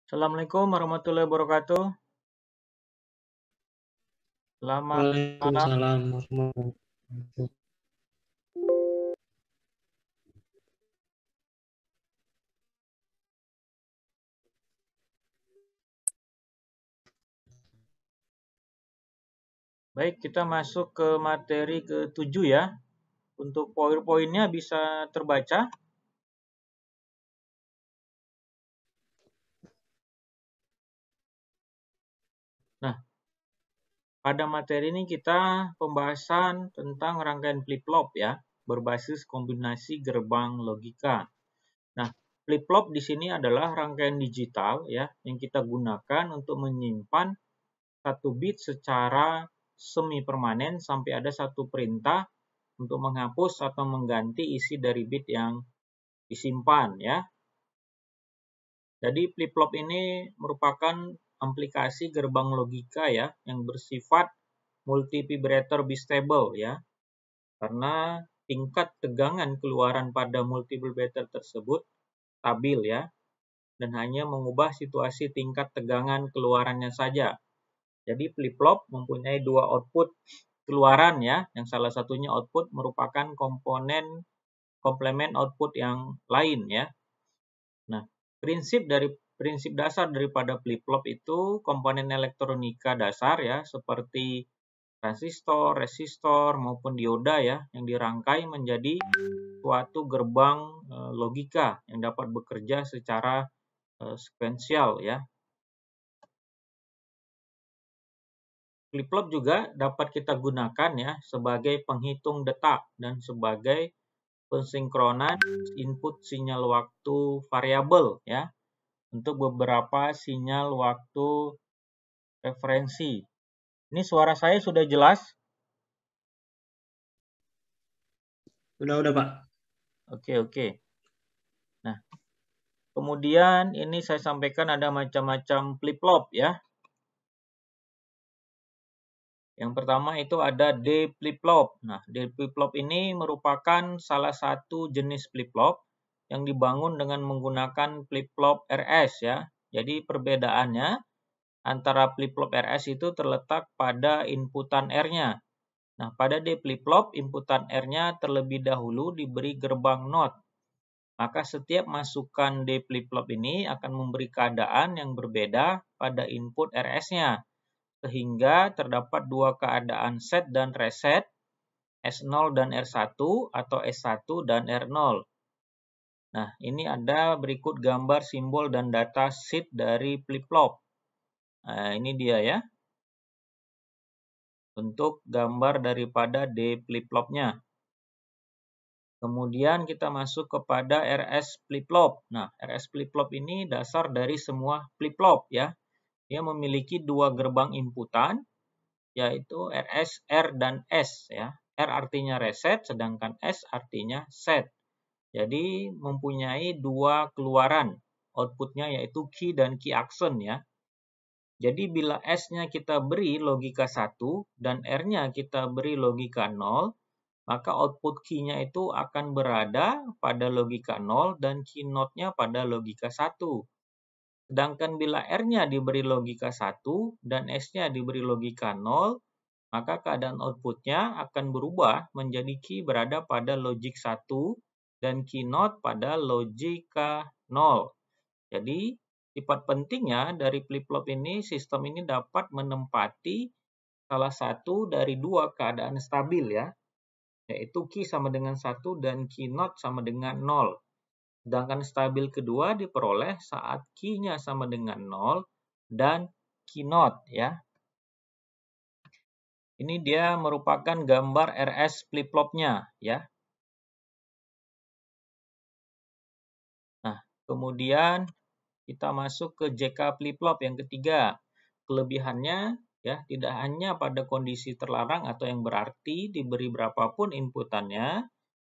Assalamualaikum warahmatullahi wabarakatuh. Selamat malam. Waalaikumsalam warahmatullahi wabarakatuh. Baik, kita masuk ke materi ke-7 ya. Untuk poin-poinnya bisa terbaca. Nah, pada materi ini kita pembahasan tentang rangkaian flip-flop ya, berbasis kombinasi gerbang logika. Nah, flip-flop di sini adalah rangkaian digital ya yang kita gunakan untuk menyimpan satu bit secara semi permanen sampai ada satu perintah untuk menghapus atau mengganti isi dari bit yang disimpan ya. Jadi flip-flop ini merupakan aplikasi gerbang logika ya yang bersifat multi-vibrator bistable ya. Karena tingkat tegangan keluaran pada multi-vibrator tersebut stabil ya dan hanya mengubah situasi tingkat tegangan keluarannya saja. Jadi flip-flop mempunyai dua output keluaran ya, yang salah satunya output merupakan komplemen output yang lain ya. Nah, prinsip dasar daripada flip-flop itu komponen elektronika dasar ya, seperti transistor, resistor maupun dioda ya, yang dirangkai menjadi suatu gerbang logika yang dapat bekerja secara sekuensial ya. Flip-flop juga dapat kita gunakan ya sebagai penghitung detak dan sebagai pensinkronan input sinyal waktu variabel ya untuk beberapa sinyal waktu referensi. Ini suara saya sudah jelas? Udah Pak. Oke. Nah, kemudian ini saya sampaikan ada macam-macam flip-flop ya. Yang pertama itu ada D flip-flop. Nah, D flip-flop ini merupakan salah satu jenis flip-flop yang dibangun dengan menggunakan flip-flop RS ya. Jadi perbedaannya antara flip-flop RS itu terletak pada inputan R-nya. Nah, pada D flip-flop inputan R-nya terlebih dahulu diberi gerbang NOT. Maka setiap masukan D flip-flop ini akan memberi keadaan yang berbeda pada input RS-nya. Sehingga terdapat dua keadaan set dan reset, S0 dan R1 atau S1 dan R0. Nah, ini ada berikut gambar simbol dan data sheet dari flip-flop. Nah, ini dia ya. Untuk gambar daripada D flip-flopnya. Kemudian kita masuk kepada RS flip-flop. Nah, RS flip-flop ini dasar dari semua flip-flop ya. Dia memiliki dua gerbang inputan, yaitu RS, R, dan S ya. R artinya reset, sedangkan S artinya set. Jadi mempunyai dua keluaran outputnya yaitu key dan key action ya. Jadi bila S-nya kita beri logika 1 dan R-nya kita beri logika 0, maka output key-nya itu akan berada pada logika 0 dan key note-nya pada logika 1. Sedangkan bila R-nya diberi logika 1 dan S-nya diberi logika 0, maka keadaan output-nya akan berubah menjadi key berada pada logik 1 dan key note pada logika 0. Jadi, sifat pentingnya dari flip-flop ini, sistem ini dapat menempati salah satu dari dua keadaan stabil ya, yaitu key sama dengan 1 dan key note sama dengan 0. Sedangkan stabil kedua diperoleh saat key-nya sama dengan 0 dan key note ya. Ini dia merupakan gambar RS flip-flopnya ya. Nah, kemudian kita masuk ke JK flip-flop yang ketiga. Kelebihannya ya tidak hanya pada kondisi terlarang atau yang berarti diberi berapapun inputannya,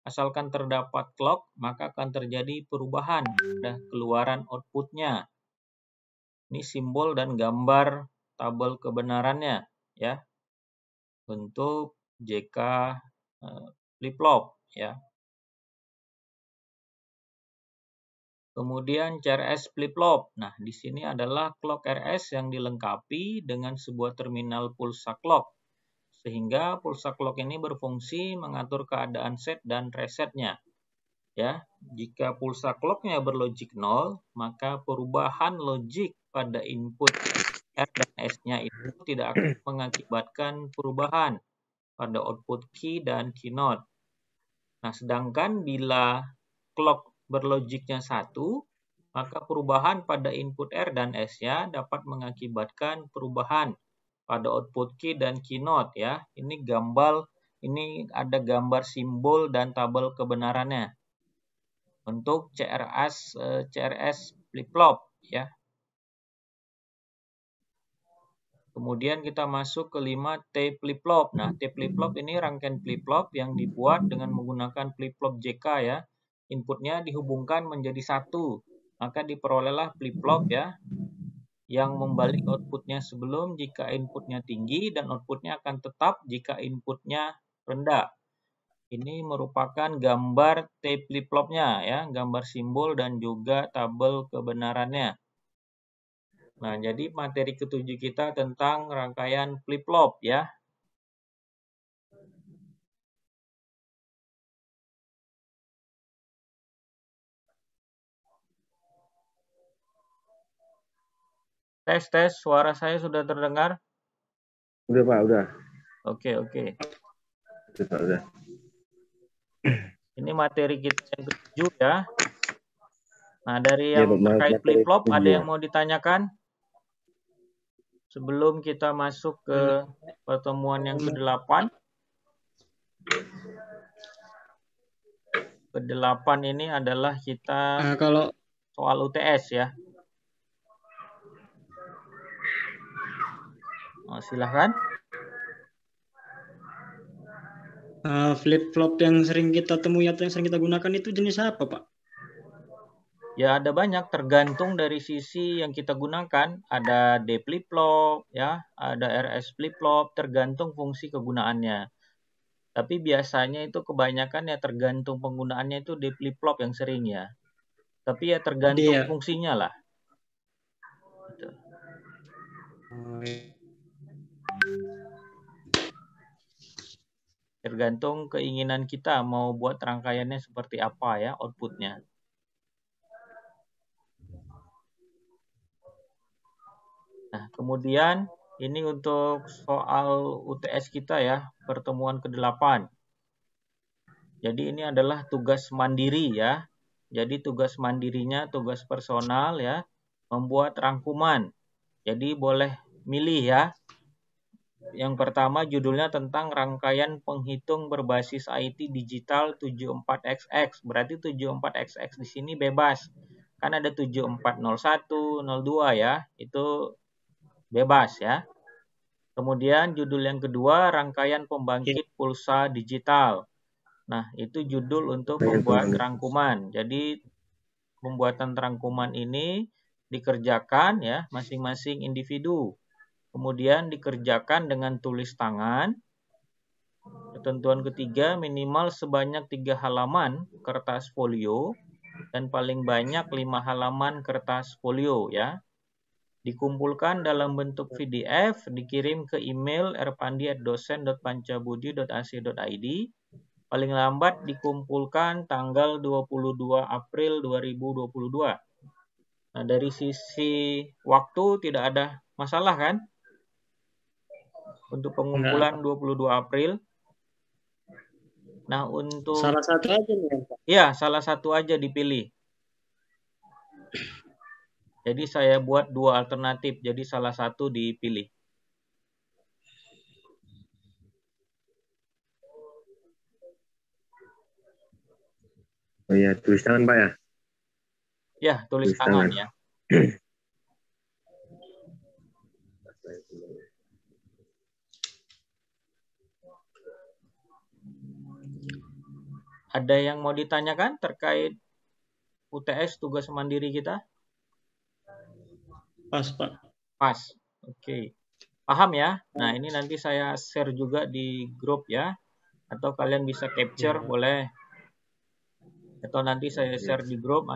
asalkan terdapat clock maka akan terjadi perubahan pada keluaran outputnya. Ini simbol dan gambar tabel kebenarannya ya untuk JK flip-flop ya. Kemudian CRS flip-flop. Nah, di sini adalah clock RS yang dilengkapi dengan sebuah terminal pulsa clock. Sehingga pulsa clock ini berfungsi mengatur keadaan set dan resetnya. Ya, jika pulsa clocknya berlogik 0, maka perubahan logik pada input R dan S-nya itu tidak akan mengakibatkan perubahan pada output key dan keynote. Nah, sedangkan bila clock berlogiknya 1, maka perubahan pada input R dan S-nya dapat mengakibatkan perubahan pada output key dan keynote ya. Ini ada gambar simbol dan tabel kebenarannya untuk CRS flip-flop ya. Kemudian kita masuk ke 5 T flip-flop. Nah, T flip-flop ini rangkaian flip-flop yang dibuat dengan menggunakan flip-flop JK ya. Inputnya dihubungkan menjadi satu, maka diperolehlah flip-flop ya, yang membalik outputnya sebelum jika inputnya tinggi dan outputnya akan tetap jika inputnya rendah. Ini merupakan gambar T flip-flopnya ya, gambar simbol dan juga tabel kebenarannya. Nah, jadi materi ketujuh kita tentang rangkaian flip-flop ya. Tes, suara saya sudah terdengar? Udah Pak, udah. Oke. Udah Pak, udah. Ini materi kita yang ketujuh ya. Nah, dari Ya, yang Pak, terkait materi flip-flop ada ketujuh. yang mau ditanyakan? Sebelum kita masuk ke pertemuan yang ke-8. Ke-8 ini adalah kita Kalau soal UTS ya. Nah, silahkan. flip-flop yang sering kita temui atau yang sering kita gunakan itu jenis apa, Pak? Ya, ada banyak tergantung dari sisi yang kita gunakan. Ada D flip-flop ya, ada RS flip-flop, tergantung fungsi kegunaannya. Tapi biasanya itu kebanyakan ya tergantung penggunaannya itu D flip-flop yang sering ya. Tapi ya tergantung fungsinya lah. Gitu. Tergantung keinginan kita mau buat rangkaiannya seperti apa ya outputnya. Nah, kemudian ini untuk soal UTS kita ya, pertemuan ke-8. Jadi ini adalah tugas mandiri ya. Jadi tugas mandirinya, tugas personal ya, membuat rangkuman. Jadi boleh milih ya. Yang pertama judulnya tentang rangkaian penghitung berbasis IT digital 74XX. Berarti 74XX di sini bebas. Kan ada 7401, 02 ya. Itu bebas ya. Kemudian judul yang kedua rangkaian pembangkit pulsa digital. Nah, itu judul untuk membuat rangkuman. Jadi pembuatan rangkuman ini dikerjakan ya masing-masing individu. Kemudian dikerjakan dengan tulis tangan. Ketentuan ketiga minimal sebanyak 3 halaman kertas folio dan paling banyak 5 halaman kertas folio ya. Dikumpulkan dalam bentuk PDF, dikirim ke email erpandi@dosen.pancabudi.ac.id. Paling lambat dikumpulkan tanggal 22 April 2022. Nah, dari sisi waktu tidak ada masalah kan? Untuk pengumpulan 22 April. Nah, untuk salah satu aja nih, Pak. Ya, salah satu aja dipilih. Jadi saya buat 2 alternatif, jadi salah satu dipilih. Oh iya, tulis tangan Pak ya? Ya, tulis tangan ya. Ada yang mau ditanyakan terkait UTS tugas mandiri kita? Pas, Pak. Pas. Oke. Paham ya? Nah, ini nanti saya share juga di grup ya. Atau kalian bisa capture boleh. Atau nanti saya share di grup.